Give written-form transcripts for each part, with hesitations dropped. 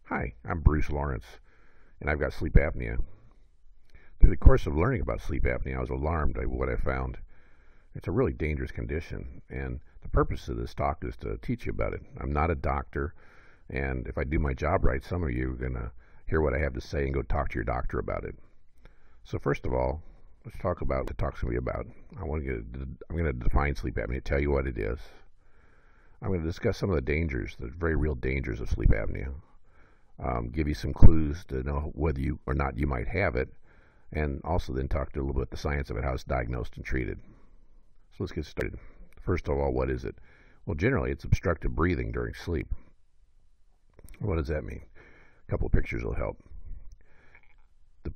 Hi, I'm Bruce Lawrence, and I've got sleep apnea. Through the course of learning about sleep apnea, I was alarmed by what I found. It's a really dangerous condition, and the purpose of this talk is to teach you about it. I'm not a doctor, and if I do my job right, some of you are going to hear what I have to say and go talk to your doctor about it. So first of all, let's talk about what the talk's going to be about. I'm going to define sleep apnea, tell you what it is. I'm going to discuss some of the dangers, the very real dangers of sleep apnea. Give you some clues to know whether you or not you might have it, and also then talk to a little bit the science of it, how it's diagnosed and treated. So let's get started. First of all, what is it? Well, generally, it's obstructive breathing during sleep. What does that mean? A couple of pictures will help. The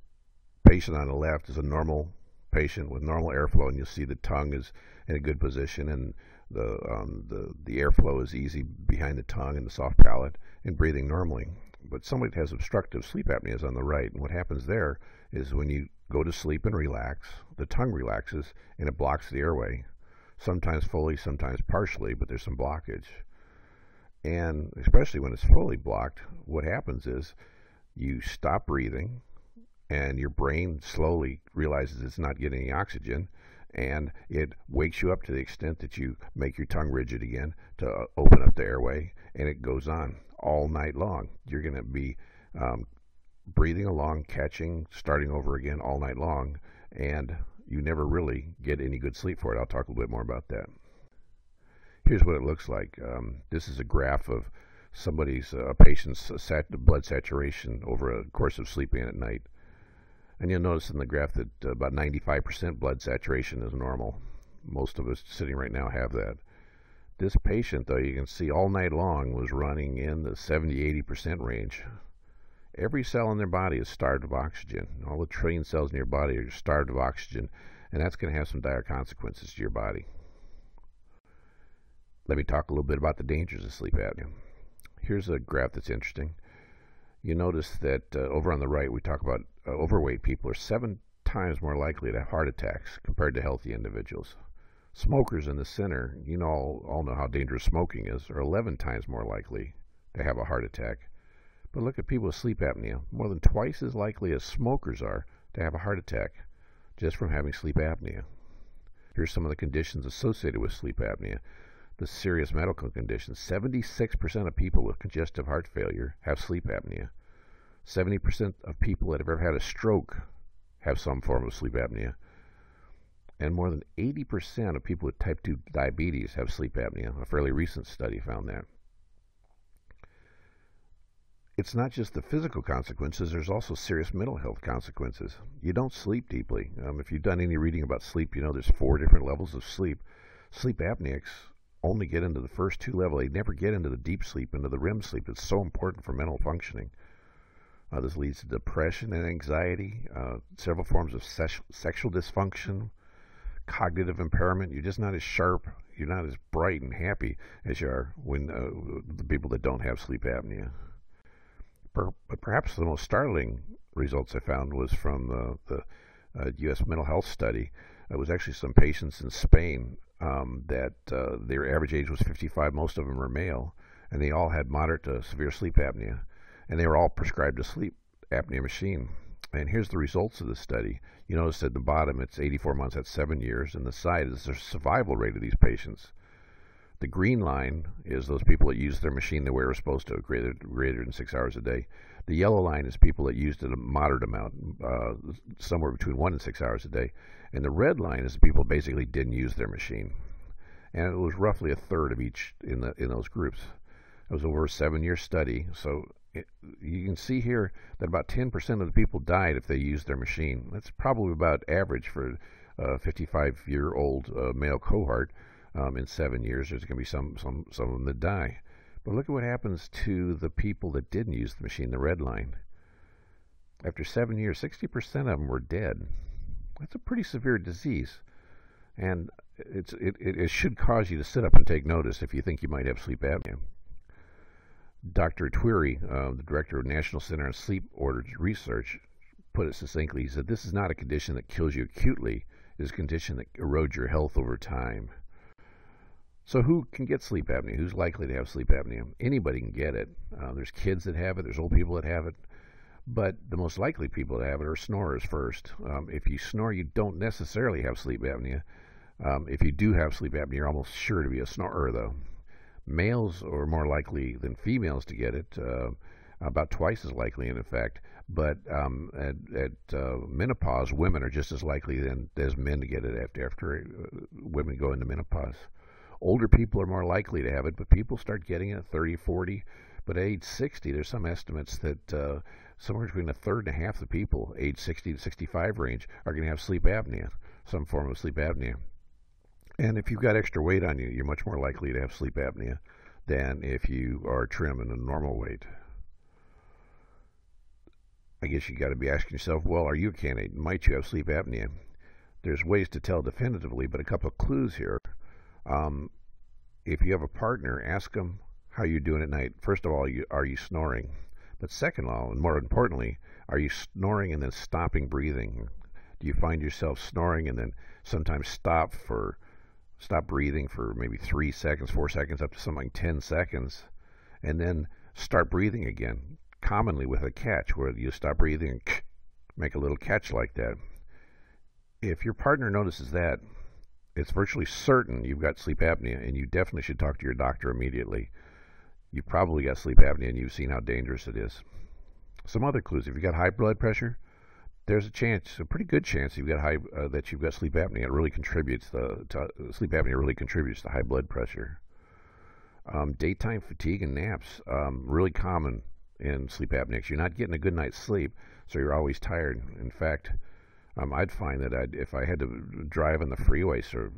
patient on the left is a normal patient with normal airflow, and you'll see the tongue is in a good position, and the airflow is easy behind the tongue and the soft palate, and breathing normally. But somebody that has obstructive sleep apnea is on the right, and what happens there is when you go to sleep and relax, the tongue relaxes and it blocks the airway, sometimes fully, sometimes partially, but there's some blockage. And especially when it's fully blocked, what happens is you stop breathing and your brain slowly realizes it's not getting any oxygen, and it wakes you up to the extent that you make your tongue rigid again to open up the airway, and it goes on all night long. You're going to be breathing along, catching, starting over again all night long, and you never really get any good sleep for it. I'll talk a little bit more about that. Here's what it looks like. This is a graph of a patient's blood saturation over a course of sleeping at night. And you'll notice in the graph that about 95% blood saturation is normal. Most of us sitting right now have that. This patient, though, you can see all night long was running in the 70-80% range. Every cell in their body is starved of oxygen. All the trillion cells in your body are starved of oxygen, and that's going to have some dire consequences to your body. Let me talk a little bit about the dangers of sleep apnea. Here's a graph that's interesting. You notice that over on the right, we talk about overweight people are 7 times more likely to have heart attacks compared to healthy individuals. Smokers in the center, all know how dangerous smoking is, are 11 times more likely to have a heart attack. But look at people with sleep apnea, more than twice as likely as smokers are to have a heart attack just from having sleep apnea. Here's some of the conditions associated with sleep apnea. The serious medical conditions. 76% of people with congestive heart failure have sleep apnea. 70% of people that have ever had a stroke have some form of sleep apnea. And more than 80% of people with type 2 diabetes have sleep apnea. A fairly recent study found that. It's not just the physical consequences, there's also serious mental health consequences. You don't sleep deeply. If you've done any reading about sleep, there's 4 different levels of sleep. Sleep apneics only get into the first 2 levels. They never get into the deep sleep, into the REM sleep. It's so important for mental functioning. This leads to depression and anxiety, several forms of sexual dysfunction, cognitive impairment. You're just not as sharp, you're not as bright and happy as you are when the people that don't have sleep apnea. But perhaps the most startling results I found was from the U.S. mental health study. It was actually some patients in Spain that their average age was 55. Most of them were male, and they all had moderate to severe sleep apnea, and they were all prescribed a sleep apnea machine. And here's the results of the study. You notice at the bottom it's 84 months, that's 7 years, and the side is the survival rate of these patients. The green line is those people that use their machine the way we're supposed to, greater than 6 hours a day. The yellow line is people that used it a moderate amount, somewhere between 1 and 6 hours a day. And the red line is the people basically didn't use their machine. And it was roughly a third of each in those groups. It was over a 7-year study, so you can see here that about 10% of the people died if they used their machine. That's probably about average for a 55-year-old male cohort. In 7 years, there's going to be some of them that die. But look at what happens to the people that didn't use the machine, the red line. After 7 years, 60% of them were dead. That's a pretty severe disease. And it should cause you to sit up and take notice if you think you might have sleep apnea. Dr. Tweary, the director of National Center on Sleep Order Research, put it succinctly. He said, "This is not a condition that kills you acutely. It is a condition that erodes your health over time." So who can get sleep apnea? Who's likely to have sleep apnea? Anybody can get it. There's kids that have it. There's old people that have it. But the most likely people to have it are snorers first. If you snore, you don't necessarily have sleep apnea. If you do have sleep apnea, you're almost sure to be a snorer, though. Males are more likely than females to get it, about twice as likely, in effect. But at menopause, women are just as likely as men to get it after women go into menopause. Older people are more likely to have it, but people start getting it at 30, 40. But at age 60, there's some estimates that somewhere between a third and a half the people, age 60 to 65 range, are going to have sleep apnea, some form of sleep apnea. And if you've got extra weight on you, you're much more likely to have sleep apnea than if you are trim and a normal weight. I guess you got to be asking yourself, well, are you a candidate? Might you have sleep apnea? There's ways to tell definitively, but a couple of clues here. If you have a partner, ask them how you're doing at night. First of all, are you snoring? But second of all, and more importantly, are you snoring and then stopping breathing? Do you find yourself snoring and then sometimes stop breathing for maybe 3 seconds, 4 seconds, up to something like 10 seconds, and then start breathing again, commonly with a catch, where you stop breathing and make a little catch like that? If your partner notices that, it's virtually certain you've got sleep apnea, and you definitely should talk to your doctor immediately. You've probably got sleep apnea, and you've seen how dangerous it is. Some other clues: if you've got high blood pressure, there's a pretty good chance you've got that you've got sleep apnea. It really contributes sleep apnea really contributes to high blood pressure. Daytime fatigue and naps, really common in sleep apnea, 'cause you're not getting a good night's sleep, so you're always tired. In fact, I'd find that if I had to drive on the freeway, so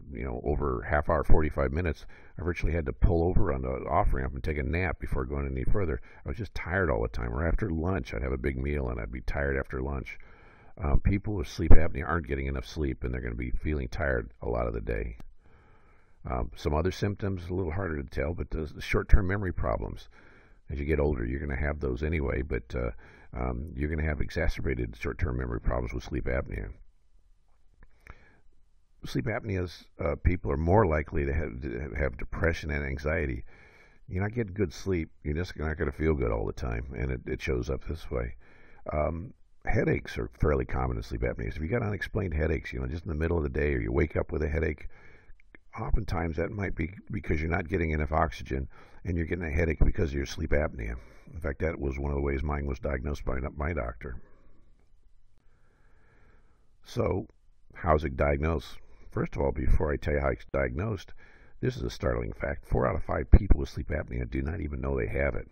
over half hour, 45 minutes, I virtually had to pull over on the off ramp and take a nap before going any further. I was just tired all the time. Or after lunch, I'd have a big meal and I'd be tired after lunch. People with sleep apnea aren't getting enough sleep, and they're going to be feeling tired a lot of the day. Some other symptoms, a little harder to tell, but the short-term memory problems. As you get older, you're going to have those anyway, but you're going to have exacerbated short-term memory problems with sleep apnea. Sleep apnea's people are more likely to have depression and anxiety. You're not getting good sleep. You're just not going to feel good all the time, and it shows up this way. Headaches are fairly common in sleep apnea. So if you got unexplained headaches, just in the middle of the day, or you wake up with a headache, oftentimes that might be because you're not getting enough oxygen, and you're getting a headache because of your sleep apnea. In fact, that was one of the ways mine was diagnosed by my doctor. So, how's it diagnosed? First of all, before I tell you how it's diagnosed, this is a startling fact. 4 out of 5 people with sleep apnea do not even know they have it.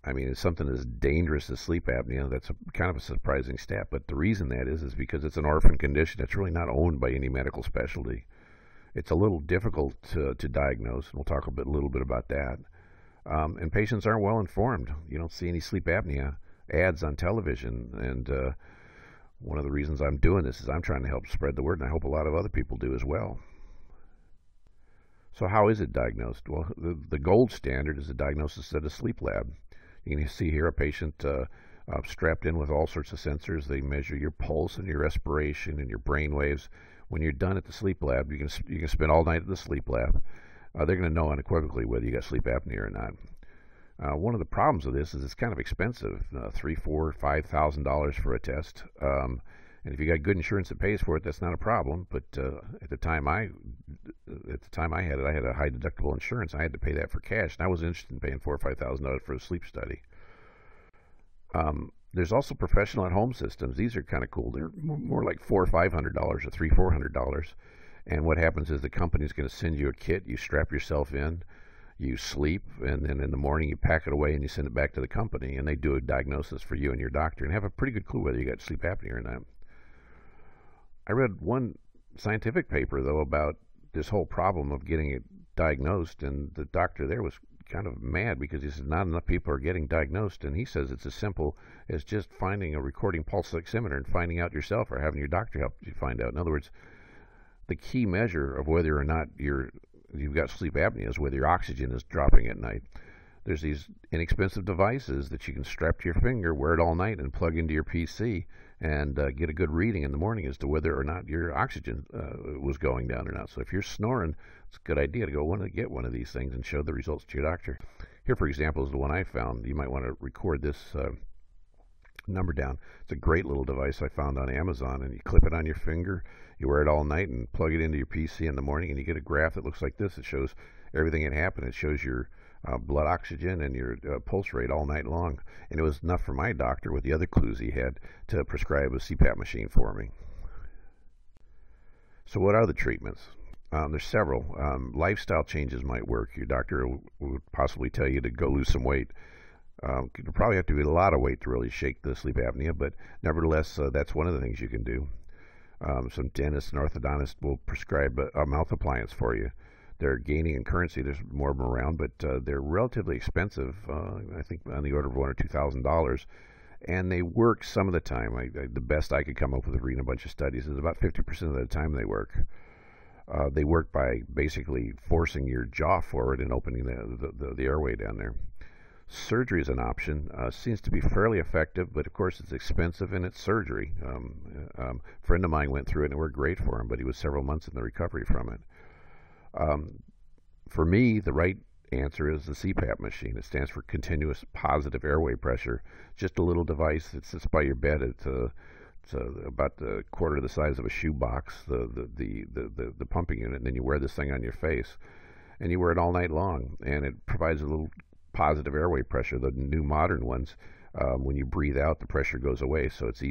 I mean, it's something as dangerous as sleep apnea. That's kind of a surprising stat. But the reason that is because it's an orphan condition. It's really not owned by any medical specialty. It's a little difficult to diagnose, and we'll talk a little bit about that. And patients aren't well informed. You don't see any sleep apnea ads on television. And one of the reasons I'm doing this is I'm trying to help spread the word, and I hope a lot of other people do as well. So how is it diagnosed? Well, the gold standard is a diagnosis at a sleep lab. You can see here a patient strapped in with all sorts of sensors. They measure your pulse and your respiration and your brain waves. When you're done at the sleep lab, you can spend all night at the sleep lab. They're going to know unequivocally whether you got sleep apnea or not. One of the problems with this is it's kind of expensive, $3,000, $4,000, $5,000 for a test. And if you got good insurance that pays for it, that's not a problem. But at the time I had it, I had a high deductible insurance. I had to pay that for cash, and I wasn't interested in paying $4,000 or $5,000 for a sleep study. There's also professional at-home systems. These are kind of cool. They're more like $400 or $500 or $300, $400. And what happens is the company's going to send you a kit. You strap yourself in, you sleep, and then in the morning you pack it away and you send it back to the company, and they do a diagnosis for you and your doctor and have a pretty good clue whether you got sleep apnea or not. I read one scientific paper, though, about this whole problem of getting it diagnosed, and the doctor there was kind of mad because he said not enough people are getting diagnosed, and he says it's as simple as just finding a recording pulse oximeter and finding out yourself, or having your doctor help you find out. In other words, the key measure of whether or not you've got sleep apnea is whether your oxygen is dropping at night. there's these inexpensive devices that you can strap to your finger, wear it all night, and plug into your PC and get a good reading in the morning as to whether or not your oxygen was going down or not. So if you're snoring, it's a good idea to get one of these things and show the results to your doctor. Here, for example, is the one I found. You might want to record this number down. It's a great little device I found on Amazon, and you clip it on your finger, you wear it all night, and plug it into your PC in the morning, and you get a graph that looks like this. It shows everything that happened. It shows your blood oxygen and your pulse rate all night long. And it was enough for my doctor, with the other clues he had, to prescribe a CPAP machine for me. So what are the treatments? There's several. Lifestyle changes might work. Your doctor would possibly tell you to go lose some weight. You'll probably have to eat a lot of weight to really shake the sleep apnea, but nevertheless, that's one of the things you can do. Some dentists and orthodontists will prescribe a mouth appliance for you. They're gaining in currency. There's more of them around, but they're relatively expensive. I think on the order of $1,000 or $2,000, and they work some of the time. The best I could come up with reading a bunch of studies is about 50% of the time they work. They work by basically forcing your jaw forward and opening the airway down there. Surgery is an option. Seems to be fairly effective, but of course it's expensive and it's surgery. A friend of mine went through it and it worked great for him, but he was several months in the recovery from it. For me, the right answer is the CPAP machine. It stands for Continuous Positive Airway Pressure. Just a little device that sits by your bed. It's about the quarter the size of a shoebox, the pumping unit, and then you wear this thing on your face, and you wear it all night long, and it provides a little positive airway pressure. The new modern ones, when you breathe out, the pressure goes away, so it's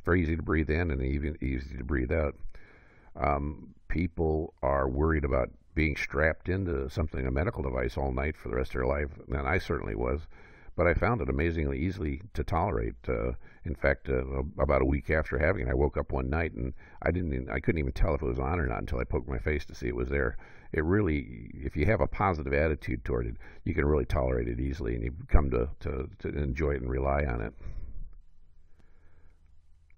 very easy to breathe in and even easy to breathe out. People are worried about being strapped into something, a medical device, all night for the rest of their life, and I certainly was. But I found it amazingly easily to tolerate. In fact, about a week after having it, I woke up one night and I couldn't even tell if it was on or not until I poked my face to see it was there. It really, if you have a positive attitude toward it, you can really tolerate it easily, and you come to enjoy it and rely on it.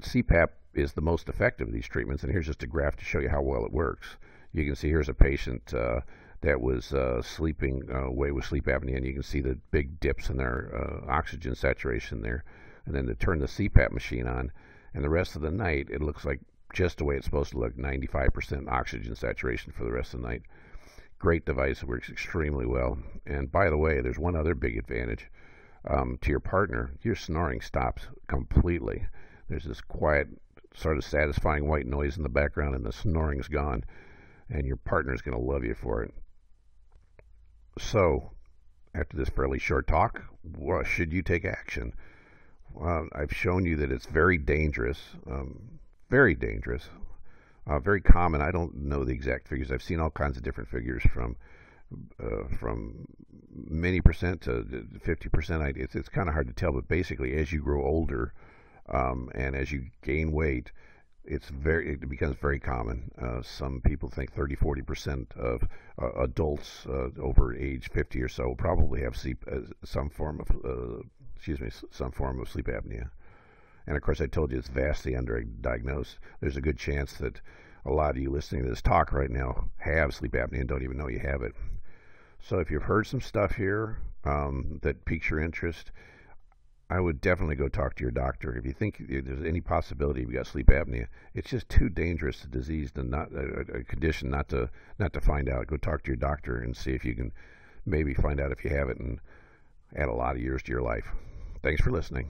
CPAP is the most effective of these treatments, and here's just a graph to show you how well it works. You can see here's a patient that was sleeping away with sleep apnea, and you can see the big dips in their oxygen saturation there. And then to turn the CPAP machine on, and the rest of the night, it looks like just the way it's supposed to look, 95% oxygen saturation for the rest of the night. Great device. It works extremely well. And by the way, there's one other big advantage. To your partner, your snoring stops completely. There's this quiet, sort of satisfying white noise in the background, and the snoring's gone. And your partner's going to love you for it. So, after this fairly short talk, should you take action? I've shown you that it's very dangerous, very common. I don't know the exact figures. I've seen all kinds of different figures from many percent to 50%. It's kind of hard to tell, but basically, as you grow older and as you gain weight, it becomes very common. Some people think 30-40% of adults over age 50 or so probably have some form of sleep apnea. And of course, I told you it's vastly underdiagnosed. There's a good chance that a lot of you listening to this talk right now have sleep apnea and don't even know you have it. So if you've heard some stuff here that piques your interest, I would definitely go talk to your doctor. If you think there's any possibility you've got sleep apnea, it's just too dangerous a disease to not a condition not to find out. Go talk to your doctor and see if you can maybe find out if you have it and add a lot of years to your life. Thanks for listening.